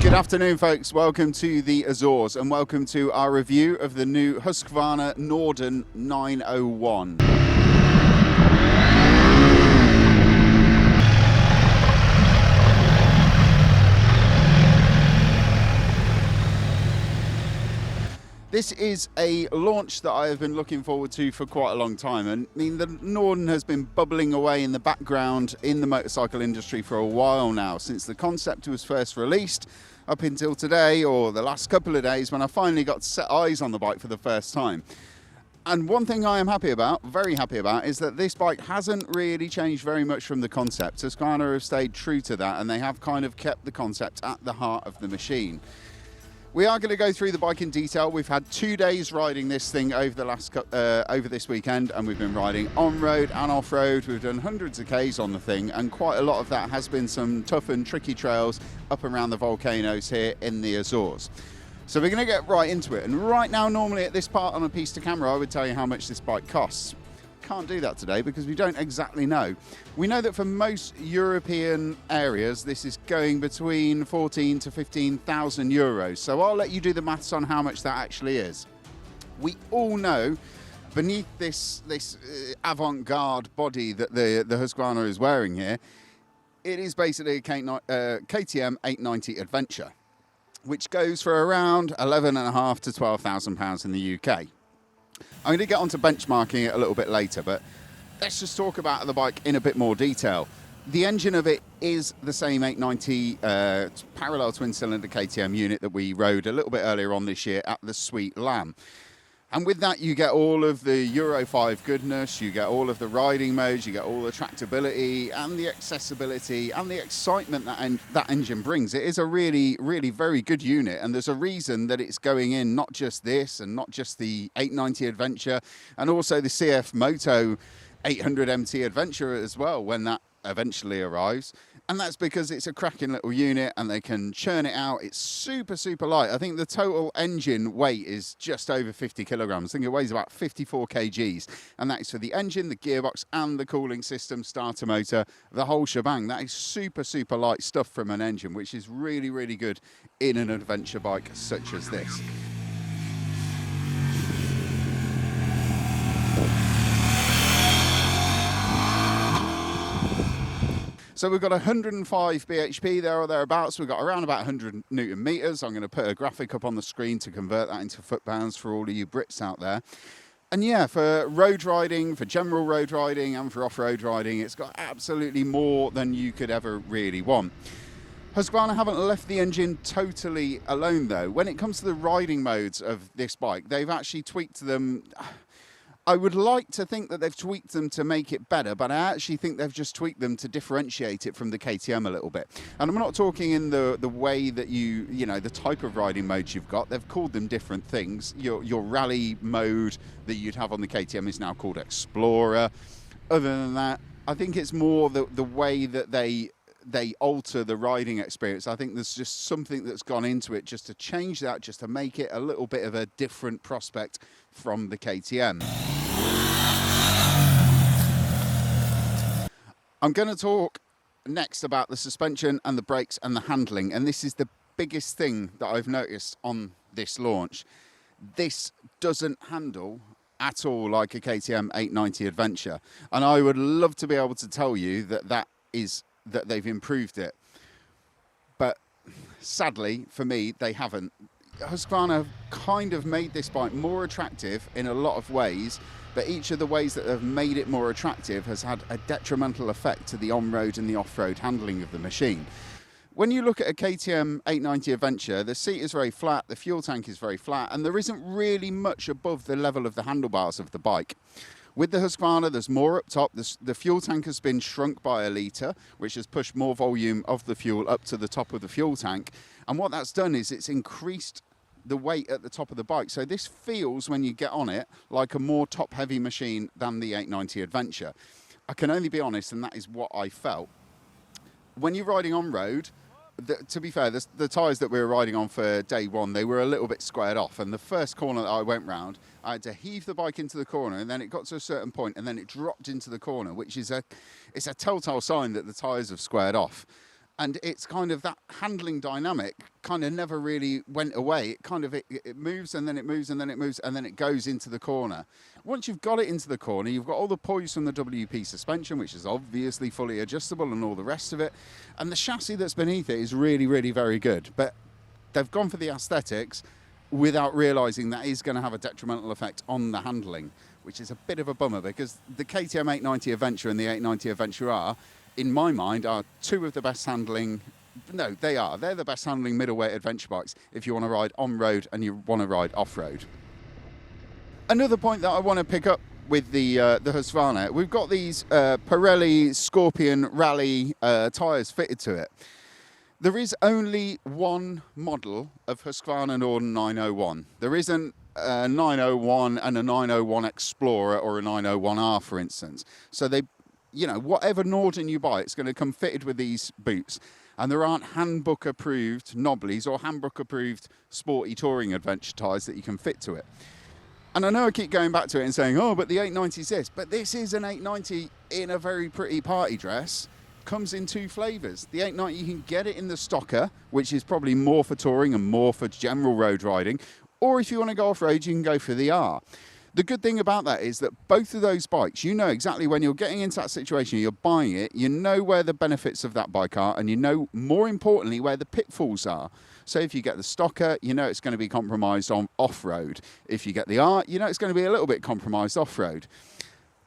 Good afternoon, folks. Welcome to the Azores and welcome to our review of the new Husqvarna Norden 901. This is a launch that I have been looking forward to for quite a long time. And I mean, the Norden has been bubbling away in the background in the motorcycle industry for a while now, since the concept was first released up until today, or the last couple of days, when I finally got to set eyes on the bike for the first time. And one thing I am happy about, very happy about, is that this bike hasn't really changed very much from the concept. Husqvarna have stayed true to that, and they have kind of kept the concept at the heart of the machine. We are going to go through the bike in detail. We've had 2 days riding this thing over this weekend, and we've been riding on-road and off-road. We've done hundreds of Ks on the thing, and quite a lot of that has been some tough and tricky trails up around the volcanoes here in the Azores. So we're going to get right into it. And right now, normally at this part on a piece to camera, I would tell you how much this bike costs. Can't do that today because we don't exactly know. We know that for most European areas this is going between 14 to 15,000 euros, so I'll let you do the maths on how much that actually is. We all know beneath this avant-garde body that the Husqvarna is wearing here, it is basically a KTM 890 Adventure, which goes for around 11,500 to 12,000 pounds in the UK. I'm going to get onto benchmarking it a little bit later, but let's just talk about the bike in a bit more detail. The engine of it is the same 890 parallel twin-cylinder KTM unit that we rode a little bit earlier on this year at the Sweet Lamb. And with that, you get all of the Euro 5 goodness, you get all of the riding modes, you get all the tractability and the accessibility and the excitement that engine brings. It is a really, really very good unit, and there's a reason that it's going in not just this and not just the 890 Adventure, and also the CF Moto 800 MT Adventure as well when that eventually arrives. And that's because it's a cracking little unit and they can churn it out. It's super, super light. I think the total engine weight is just over 50 kilograms. I think it weighs about 54 kgs. And that is for the engine, the gearbox and the cooling system, starter motor, the whole shebang. That is super, super light stuff from an engine, which is really, really good in an adventure bike such as this. So we've got 105 bhp there or thereabouts. We've got around about 100 newton meters. I'm going to put a graphic up on the screen to convert that into foot pounds for all of you Brits out there. And yeah, for road riding, for general road riding and for off-road riding, it's got absolutely more than you could ever really want. Husqvarna haven't left the engine totally alone though. When it comes to the riding modes of this bike, they've actually tweaked them. I would like to think that they've tweaked them to make it better, but I actually think they've just tweaked them to differentiate it from the KTM a little bit. And I'm not talking in the way that you know, the type of riding modes you've got. They've called them different things. Your rally mode that you'd have on the KTM is now called Explorer. Other than that, I think it's more the way that they alter the riding experience. I think there's just something that's gone into it just to change that, just to make it a little bit of a different prospect from the KTM. I'm going to talk next about the suspension and the brakes and the handling, and this is the biggest thing that I've noticed on this launch. This doesn't handle at all like a KTM 890 Adventure, and I would love to be able to tell you that they've improved it, but sadly for me they haven't. Husqvarna have kind of made this bike more attractive in a lot of ways, but each of the ways that have made it more attractive has had a detrimental effect to the on-road and the off-road handling of the machine. When you look at a KTM 890 Adventure, the seat is very flat, the fuel tank is very flat, and there isn't really much above the level of the handlebars of the bike. With the Husqvarna, there's more up top. The fuel tank has been shrunk by a litre, which has pushed more volume of the fuel up to the top of the fuel tank. And what that's done is it's increased the weight at the top of the bike. So this feels, when you get on it, like a more top-heavy machine than the 890 Adventure. I can only be honest, and that is what I felt. When you're riding on road, to be fair, the tyres that we were riding on for day one, they were a little bit squared off. And the first corner that I went round, I had to heave the bike into the corner, and then it got to a certain point, and then it dropped into the corner, which is it's a telltale sign that the tyres have squared off. And it's kind of that handling dynamic kind of never really went away. It moves and then it moves and then it moves and then it goes into the corner. Once you've got it into the corner, you've got all the poise from the WP suspension, which is obviously fully adjustable and all the rest of it. And the chassis that's beneath it is really, really very good. But they've gone for the aesthetics without realising that is going to have a detrimental effect on the handling, which is a bit of a bummer, because the KTM 890 Adventure and the 890 Adventure R, in my mind, are two of the best handling. No, they are. They're the best handling middleweight adventure bikes if you want to ride on-road and you want to ride off-road. Another point that I want to pick up with the Husqvarna, we've got these Pirelli Scorpion Rally tyres fitted to it. There is only one model of Husqvarna Norden 901. There isn't a 901 and a 901 Explorer or a 901R, for instance. So whatever Norden you buy, it's going to come fitted with these boots. And there aren't handbook approved knobblies or handbook approved sporty touring adventure tyres that you can fit to it. And I know I keep going back to it and saying, oh, but the 890 is this. But this is an 890 in a very pretty party dress. Comes in two flavours. The 890, you can get it in the stocker, which is probably more for touring and more for general road riding. Or if you want to go off-road, you can go for the R. The good thing about that is that both of those bikes, you know exactly when you're getting into that situation, you're buying it, you know where the benefits of that bike are, and you know, more importantly, where the pitfalls are. So if you get the stocker, you know it's going to be compromised on off-road. If you get the R, you know it's going to be a little bit compromised off-road.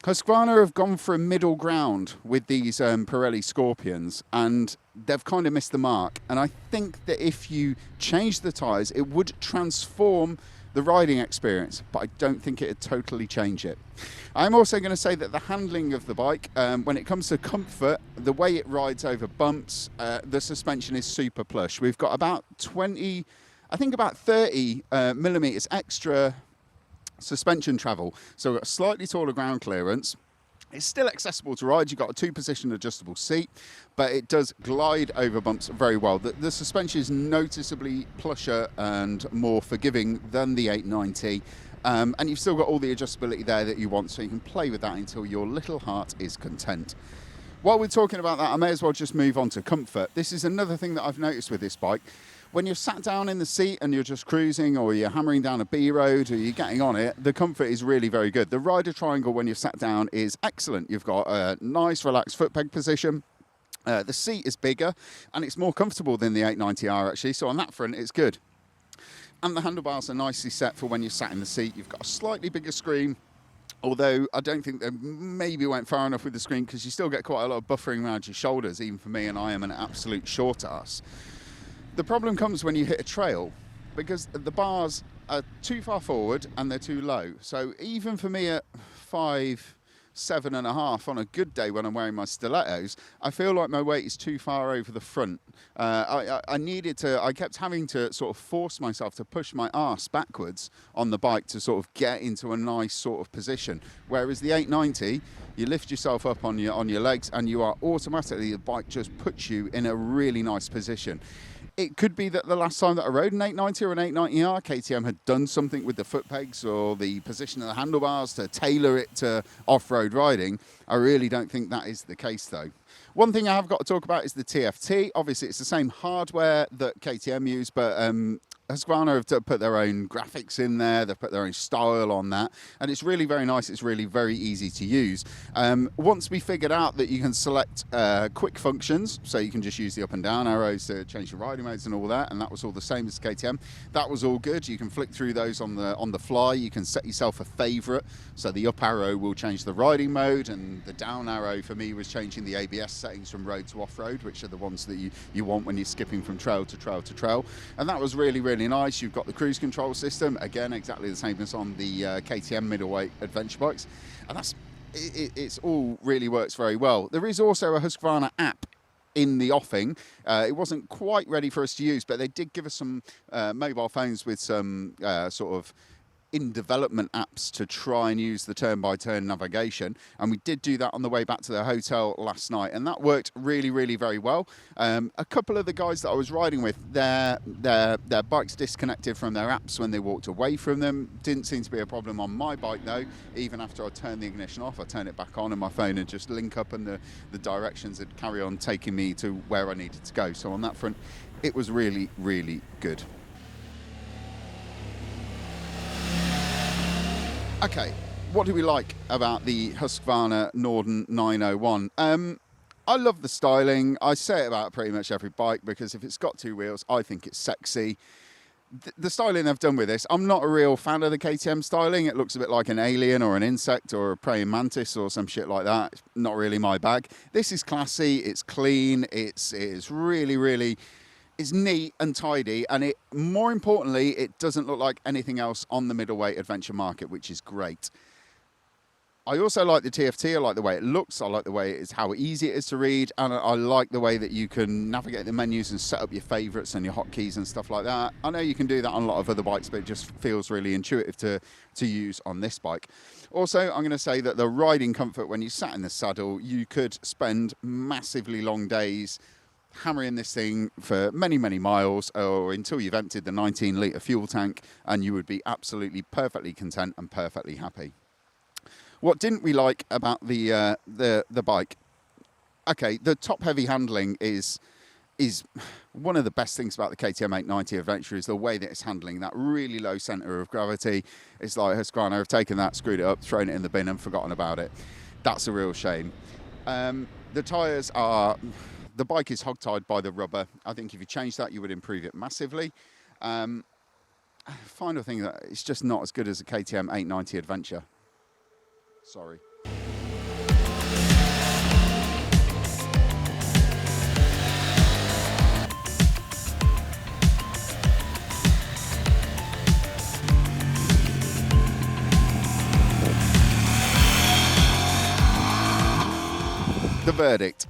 Husqvarna have gone for a middle ground with these Pirelli Scorpions, and they've kind of missed the mark. And I think that if you change the tyres, it would transform the riding experience, but I don't think it'd totally change it. I'm also going to say that the handling of the bike, when it comes to comfort, the way it rides over bumps, the suspension is super plush. We've got about 30 millimetres extra suspension travel, so a slightly taller ground clearance. It's still accessible to ride. You've got a two-position adjustable seat, but it does glide over bumps very well. The suspension is noticeably plusher and more forgiving than the 890, and you've still got all the adjustability there that you want, so you can play with that until your little heart is content. While we're talking about that, I may as well just move on to comfort. This is another thing that I've noticed with this bike. When you're sat down in the seat and you're just cruising, or you're hammering down a B road, or you're getting on it, the comfort is really very good. The rider triangle when you're sat down is excellent. You've got a nice relaxed foot peg position. The seat is bigger and it's more comfortable than the 890R actually, so on that front it's good. And the handlebars are nicely set for when you're sat in the seat. You've got a slightly bigger screen, although I don't think they maybe went far enough with the screen, because you still get quite a lot of buffering around your shoulders, even for me, and I am an absolute short ass. The problem comes when you hit a trail, because the bars are too far forward and they're too low. So even for me at 5'7.5" on a good day when I'm wearing my stilettos, I feel like my weight is too far over the front. I kept having to sort of force myself to push my arse backwards on the bike to sort of get into a nice sort of position. Whereas the 890, you lift yourself up on your legs and you are automatically, the bike just puts you in a really nice position. It could be that the last time that I rode an 890 or an 890R, KTM had done something with the foot pegs or the position of the handlebars to tailor it to off-road riding. I really don't think that is the case, though. One thing I have got to talk about is the TFT. Obviously, it's the same hardware that KTM use, but Husqvarna have put their own graphics in there. They've put their own style on that, and it's really very nice. It's really very easy to use. Once we figured out that you can select quick functions, so you can just use the up and down arrows to change your riding modes and all that, and that was all the same as KTM. That was all good. You can flick through those on the fly. You can set yourself a favorite, so the up arrow will change the riding mode, and the down arrow for me was changing the ABS settings from road to off-road, which are the ones that you want when you're skipping from trail to trail to trail, and that was really, really nice. You've got the cruise control system, again exactly the same as on the KTM middleweight adventure bikes, and it's all really works very well. There is also a Husqvarna app in the offing. It wasn't quite ready for us to use, but they did give us some mobile phones with some sort of in development apps to try and use the turn-by-turn navigation, and we did do that on the way back to the hotel last night, and that worked really, really very well. A couple of the guys that I was riding with, their bikes disconnected from their apps when they walked away from them. Didn't seem to be a problem on my bike though. Even after I turned the ignition off, I turned it back on and my phone would just link up, and the directions would carry on taking me to where I needed to go. So on that front, it was really, really good. Okay, what do we like about the Husqvarna Norden 901? I love the styling. I say it about pretty much every bike, because if it's got two wheels, I think it's sexy. The styling they've done with this, I'm not a real fan of the KTM styling. It looks a bit like an alien or an insect or a praying mantis or some shit like that. It's not really my bag. This is classy, it's clean, it's really, really... It's neat and tidy, and more importantly, it doesn't look like anything else on the middleweight adventure market, which is great. I also like the TFT. I like the way it looks. I like the way how easy it is to read, and I like the way that you can navigate the menus and set up your favorites and your hotkeys and stuff like that. I know you can do that on a lot of other bikes, but it just feels really intuitive to use on this bike. Also, I'm going to say that the riding comfort when you sat in the saddle, you could spend massively long days hammering this thing for many, many miles, or until you've emptied the 19-litre fuel tank, and you would be absolutely perfectly content and perfectly happy. What didn't we like about the bike? Okay, the top-heavy handling is one of the best things about the KTM 890 Adventure, is the way that it's handling that really low centre of gravity. It's like Husqvarna have taken that, screwed it up, thrown it in the bin and forgotten about it. That's a real shame. The tyres are... The bike is hog-tied by the rubber. I think if you change that, you would improve it massively. Final thing, that it's just not as good as a KTM 890 Adventure. Sorry. The verdict.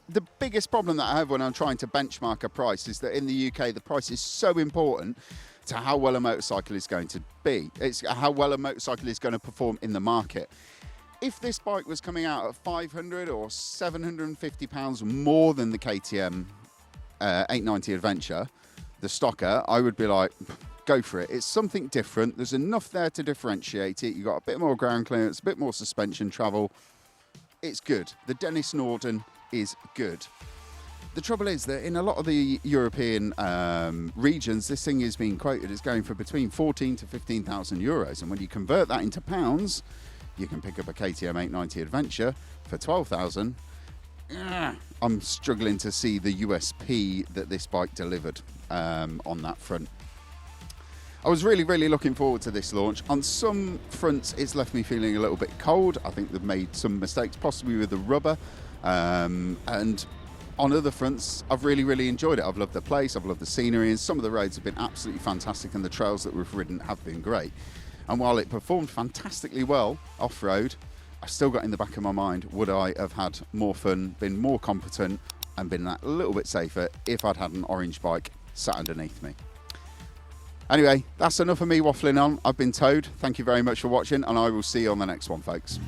The biggest problem that I have when I'm trying to benchmark a price is that in the UK, the price is so important to how well a motorcycle is going to be. It's how well a motorcycle is going to perform in the market. If this bike was coming out at £500 or £750 more than the KTM 890 Adventure, the stocker, I would be like, go for it. It's something different. There's enough there to differentiate it. You've got a bit more ground clearance, a bit more suspension travel. It's good. The Dennis Norden is good. The trouble is that in a lot of the European regions, this thing is being quoted as going for between 14 to 15,000 euros. And when you convert that into pounds, you can pick up a KTM 890 Adventure for 12,000. I'm struggling to see the USP that this bike delivered on that front. I was really, really looking forward to this launch. On some fronts, it's left me feeling a little bit cold. I think they've made some mistakes, possibly with the rubber. And on other fronts, I've really, really enjoyed it. I've loved the place, I've loved the scenery, and some of the roads have been absolutely fantastic, and the trails that we've ridden have been great. And while it performed fantastically well off-road, I still got in the back of my mind, would I have had more fun, been more competent, and been that little bit safer if I'd had an orange bike sat underneath me. Anyway, that's enough of me waffling on. I've been Toad. Thank you very much for watching, and I will see you on the next one, folks.